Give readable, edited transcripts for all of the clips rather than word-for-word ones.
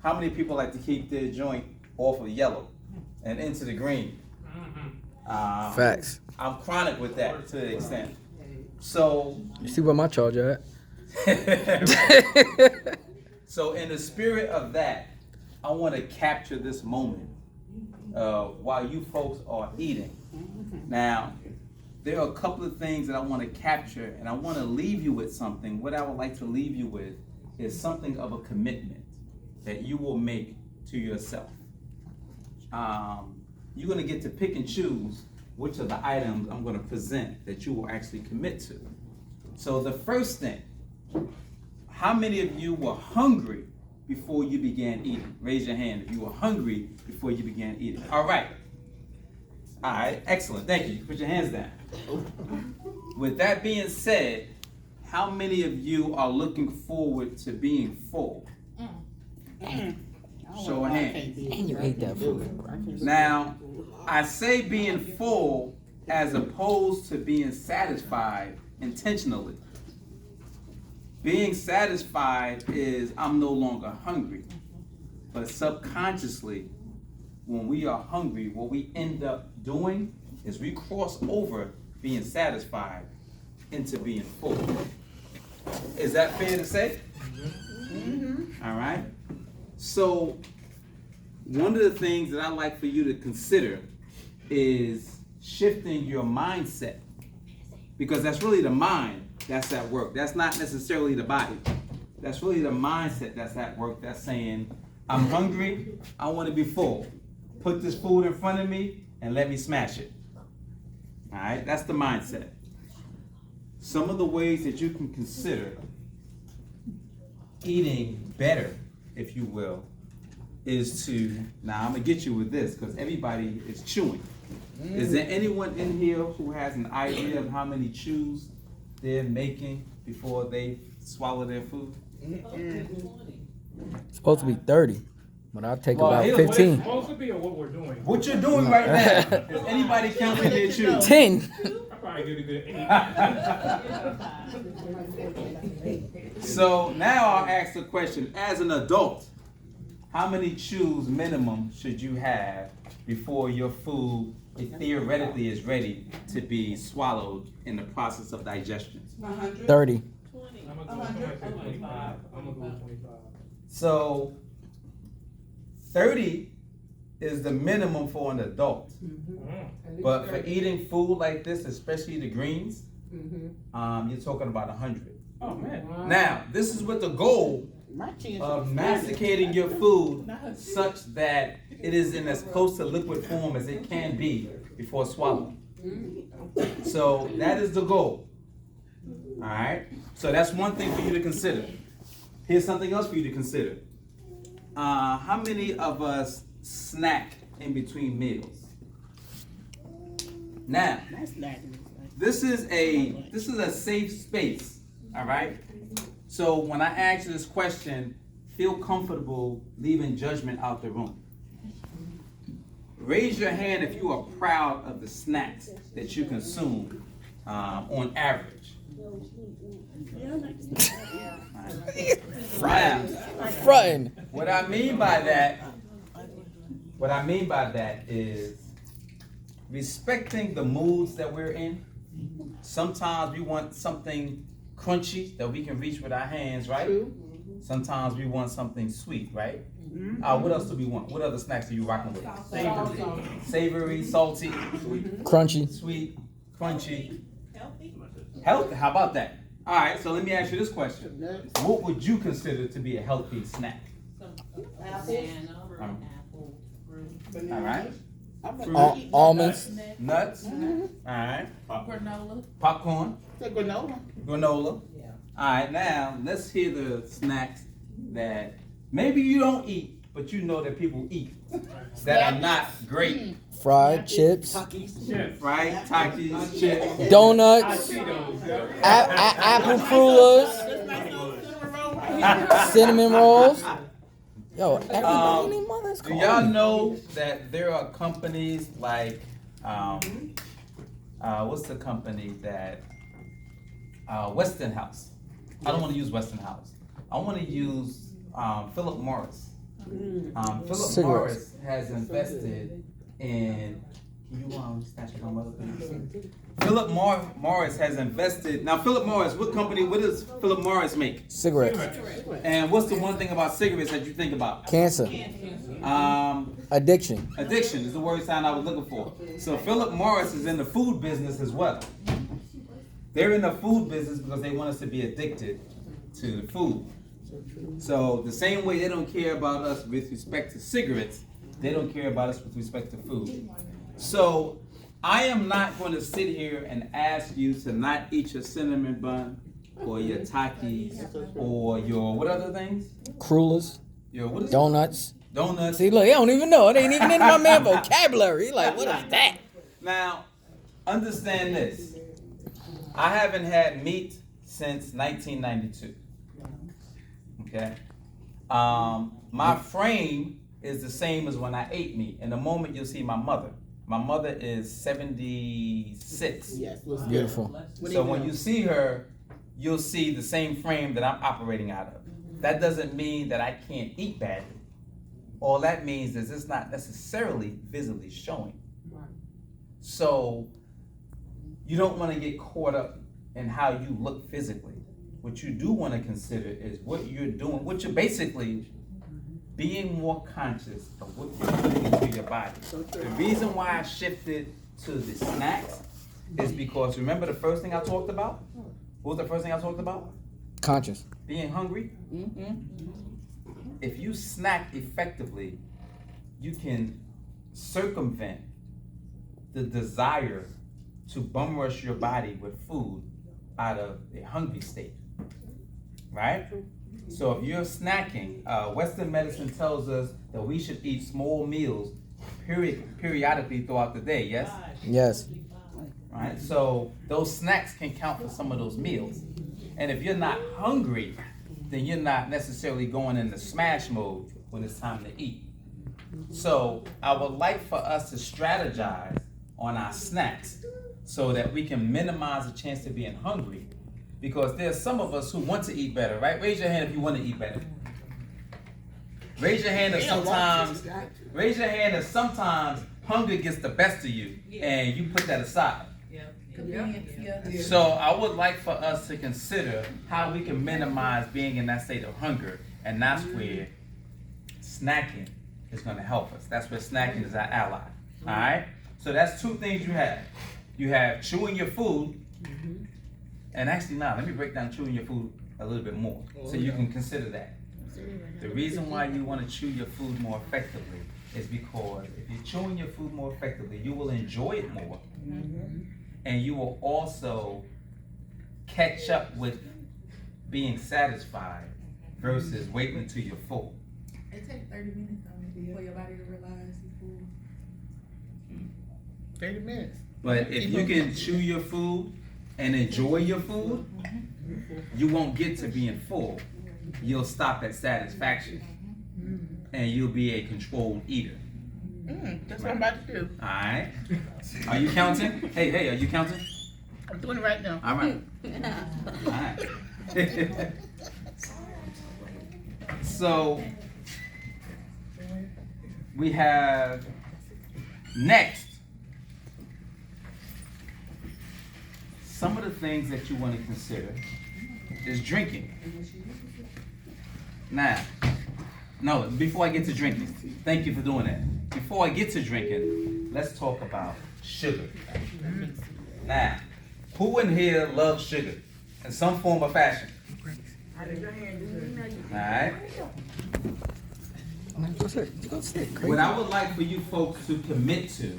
How many people like to keep their joint off of yellow and into the green? Facts. I'm chronic with that to the extent. So, You see where my charger at? so in the spirit of that, I want to capture this moment while you folks are eating. Now, there are a couple of things that I want to capture, and I want to leave you with something. What I would like to leave you with is something of a commitment that you will make to yourself. You're going to get to pick and choose which of the items I'm going to present that you will actually commit to. So the first thing, how many of you were hungry before you began eating? Raise your hand if you were hungry before you began eating. All right. All right, excellent. Thank you. Put your hands down. With that being said, how many of you are looking forward to being full? Show of hands. And you ate that food. Now, I say being full as opposed to being satisfied intentionally. Being satisfied is I'm no longer hungry. But subconsciously, when we are hungry, what we end up doing is we cross over being satisfied into being full. Is that fair to say? Mm-hmm. All right. So, one of the things that I like for you to consider is shifting your mindset, because that's really the mind that's at work. That's not necessarily the body. That's really the mindset that's at work. That's saying, I'm hungry, I want to be full. Put this food in front of me and let me smash it. All right, that's the mindset. Some of the ways that you can consider eating better, if you will, is to, now I'm gonna get you with this because everybody is chewing. Is there anyone in here who has an idea of how many chews they're making before they swallow their food? It's supposed to be 30, but I'll take about What 15. it's supposed to be or what we're doing? What you're doing right now, is anybody counting their chews? 10. I probably get a good 8. So now I'll ask the question, as an adult, how many chews minimum should you have before your food theoretically is ready to be swallowed in the process of digestion? 30. I'm gonna go with 25. I'm gonna go with 25. So 30 is the minimum for an adult. But for eating food like this, especially the greens, you're talking about 100. Oh man. Now, this is with the goal of masticating your food such that it is in as close to liquid form as it can be before swallowing. So that is the goal. All right. So that's one thing for you to consider. Here's something else for you to consider. How many of us snack in between meals? Now, this is a safe space. All right. So when I ask you this question, feel comfortable leaving judgment out the room. Raise your hand if you are proud of the snacks that you consume on average. Frontin'. What I mean by that is respecting the moods that we're in. Sometimes we want something crunchy that we can reach with our hands, right? Sometimes we want something sweet, right? What else do we want? What other snacks are you rocking with? Savory, salty, Crunchy. sweet, crunchy. Healthy. How about that? All right, so let me ask you this question. What would you consider to be a healthy snack? All right. Almonds. Nuts. All right. Granola. Popcorn. Granola. Granola. Yeah. All right, now let's hear the snacks that maybe you don't eat, but you know that people eat that are not great. Fried chips. Chips. Right? Takis, chips. Donuts. Cheetos. Apple crullers. Cinnamon rolls. Yo, everybody need mothers. Do y'all know that there are companies like, what's the company that, Westinghouse. I don't want to use Westinghouse. I want to use Philip Morris. Philip Cigarettes. Morris has invested in. Can you snatch it on up, please? Philip Morris has invested. Now, Philip Morris, what does Philip Morris make? Cigarettes. And what's the one thing about cigarettes that you think about? Cancer. Addiction. Addiction is the word sound I was looking for. So Philip Morris is in the food business as well. They're in the food business because they want us to be addicted to the food. So the same way they don't care about us with respect to cigarettes, they don't care about us with respect to food. So I am not going to sit here and ask you to not eat your cinnamon bun or your Takis or your what other things? Crullers. Your what is it? Donuts. Donuts. See, look, he don't even know. It ain't even in my man vocabulary. He like, what is that? Now, understand this. I haven't had meat since 1992. Okay? My frame is the same as when I ate meat. In a moment, you'll see my mother. My mother is 76. Yes. Beautiful. So when you see her, you'll see the same frame that I'm operating out of. That doesn't mean that I can't eat badly. All that means is it's not necessarily visibly showing. So you don't want to get caught up in how you look physically. What you do want to consider is what you're doing, what you're basically being more conscious of what you're putting into your body. The reason why I shifted to the snacks is because remember the first thing I talked about? What was the first thing I talked about? Conscious. Being hungry. If you snack effectively, you can circumvent the desire to bum rush your body with food out of a hungry state, right? So if you're snacking, Western medicine tells us that we should eat small meals periodically throughout the day, yes? Yes. Right? So those snacks can count for some of those meals. And if you're not hungry, then you're not necessarily going into smash mode when it's time to eat. So I would like for us to strategize on our snacks so that we can minimize the chance of being hungry. Because there's some of us who want to eat better, right? Raise your hand if you want to eat better. Raise your hand if sometimes hunger gets the best of you and you put that aside. So I would like for us to consider how we can minimize being in that state of hunger, and that's where snacking is going to help us. That's where snacking is our ally. All right? So that's two things you have. You have chewing your food, and actually now let me break down chewing your food a little bit more so you can consider that. The reason why you want to chew your food more effectively is because if you're chewing your food more effectively, you will enjoy it more. And you will also catch up with being satisfied versus waiting until you're full. It takes 30 minutes for your body to realize you're full. 30 minutes. But if you can chew your food and enjoy your food, you won't get to being full. You'll stop at satisfaction. And you'll be a controlled eater. That's what I'm about to do. All right. Are you counting? Hey, are you counting? I'm doing it right now. All right. All right. So we have next some of the things that you want to consider is drinking. Now, no, before I get to drinking, thank you for doing that. Before I get to drinking, let's talk about sugar. Now, who in here loves sugar in some form or fashion? Alright. What I would like for you folks to commit to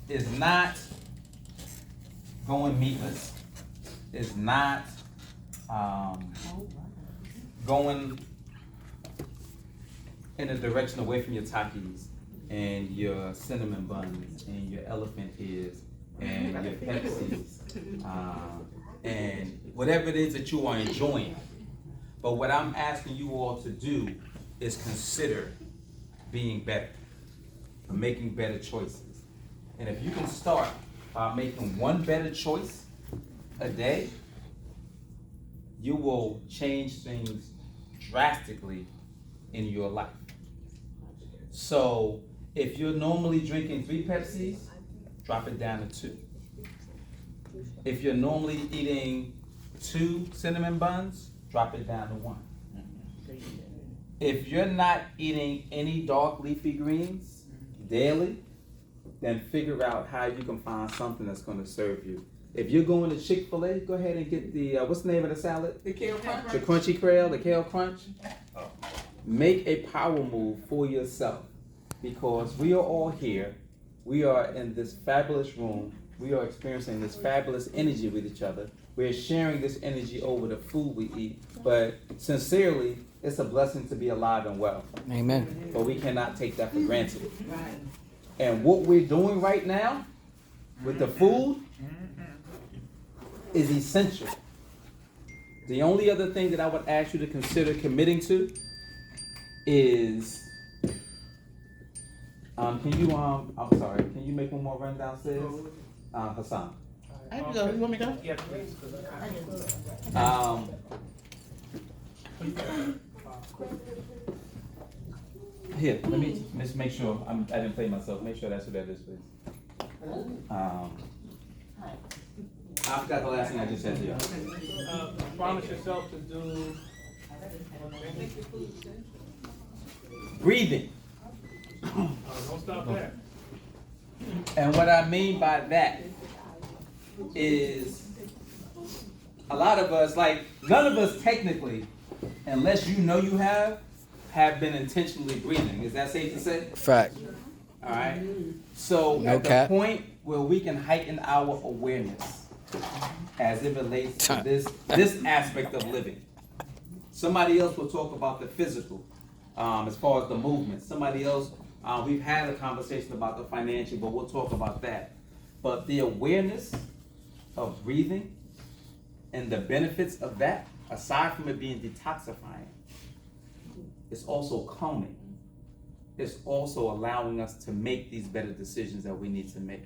is not going meatless, is not going in a direction away from your Takis and your cinnamon buns and your elephant ears and your Pepsis and whatever it is that you are enjoying. But what I'm asking you all to do is consider being better, making better choices. And if you can start by making one better choice a day, you will change things drastically in your life. So if you're normally drinking 3 Pepsis, drop it down to 2. If you're normally eating 2 cinnamon buns, drop it down to 1. If you're not eating any dark leafy greens daily, then figure out how you can find something that's going to serve you. If you're going to Chick-fil-A, go ahead and get the, what's the name of the salad? The kale crunch. The Crunchy Kale, the Kale Crunch. Make a power move for yourself, because we are all here. We are in this fabulous room. We are experiencing this fabulous energy with each other. We're sharing this energy over the food we eat. But sincerely, it's a blessing to be alive and well. Amen. But we cannot take that for granted. And what we're doing right now with the food is essential. The only other thing that I would ask you to consider committing to is, can you make one more run downstairs? Hassan. I can go. You want me to go? Yeah, please, 'cause I can go. Here, let me just make sure, I didn't play myself, make sure that's what that is, please. I forgot the last thing I just said to you. promise yourself to do. Breathing. Don't stop there. And what I mean by that is a lot of us, like none of us technically, unless you know you have been intentionally breathing. Is that safe to say? Fact. All right. So No at the cap. point where we can heighten our awareness as it relates to this aspect of living. Somebody else will talk about the physical, as far as the movement. Somebody else, we've had a conversation about the financial, but we'll talk about that. But the awareness of breathing and the benefits of that, aside from it being detoxifying, it's also calming. It's also allowing us to make these better decisions that we need to make.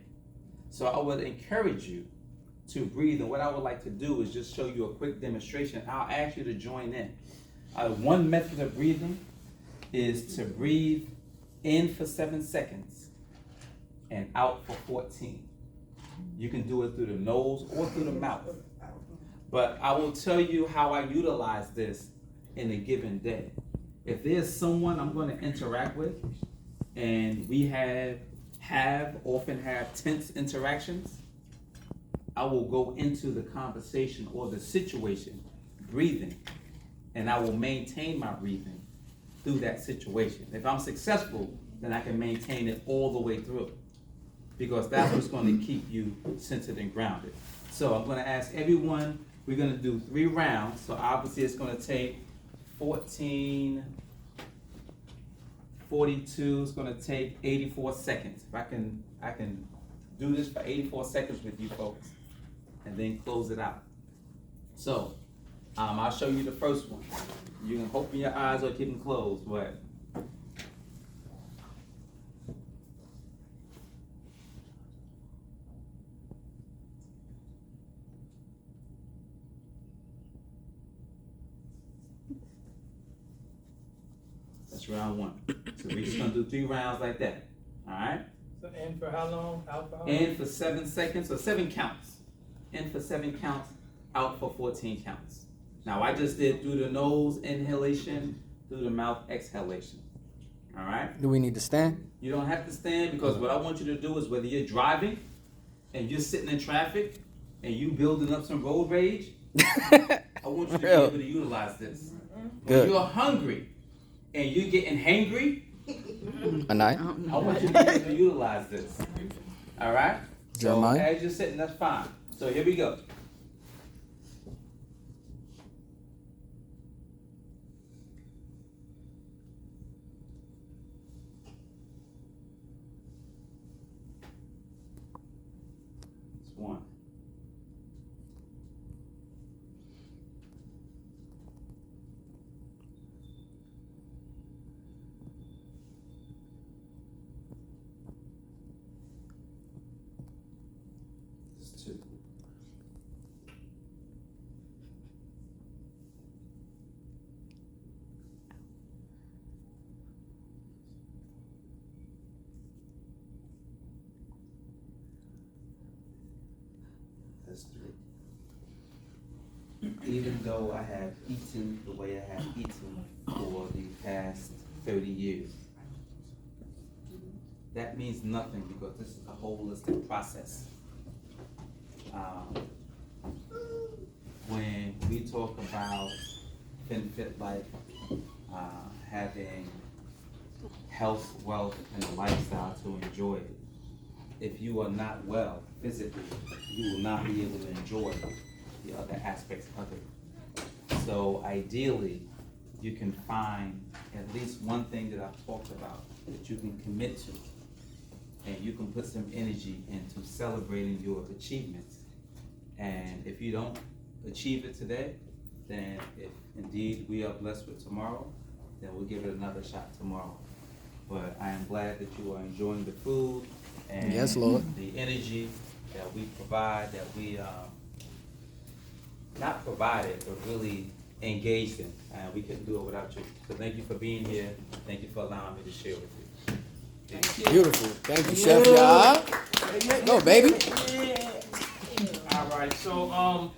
So I would encourage you to breathe, and what I would like to do is just show you a quick demonstration. I'll ask you to join in. One method of breathing is to breathe in for 7 seconds and out for 14. You can do it through the nose or through the mouth. But I will tell you how I utilize this in a given day. If there's someone I'm going to interact with, and we often have tense interactions, I will go into the conversation or the situation breathing, and I will maintain my breathing through that situation. If I'm successful, then I can maintain it all the way through, because that's what's going to keep you centered and grounded. So I'm going to ask everyone, we're going to do 3 rounds, so obviously it's going to take 14, 42, it's going to take 84 seconds. If I can do this for 84 seconds with you folks, and then close it out. So, I'll show you the first one. You can open your eyes or keep them closed, but that's round 1. So we're just gonna do 3 rounds like that. All right? So, and for how long? Out for how long? In for 7 seconds, or 7 counts. In for 7 counts, out for 14 counts. Now I just did through the nose inhalation, through the mouth exhalation. All right? Do we need to stand? You don't have to stand, because what I want you to do is, whether you're driving and you're sitting in traffic and you building up some road rage, I want you to be able to utilize this. When Good. you're hungry and you're getting hangry, A night? I want you to be able to utilize this. All right? So Jeremiah? as you're sitting, that's fine. So here we go. It's 1. It's 2. even though I have eaten the way I have eaten for the past 30 years, that means nothing because this is a holistic process. When we talk about fit life, having health, wealth, and a lifestyle to enjoy it, if you are not well physically, you will not be able to enjoy the other aspects of it. So ideally, you can find at least one thing that I've talked about that you can commit to, and you can put some energy into celebrating your achievements. And if you don't achieve it today, then if indeed we are blessed with tomorrow, then we'll give it another shot tomorrow. But I am glad that you are enjoying the food and Yes, Lord. the energy that we provide, that we not provided, but really engaged in. And we couldn't do it without you. So thank you for being here. Thank you for allowing me to share with you. Beautiful. Thank you, Chef. Y'all. Go, baby. All right, so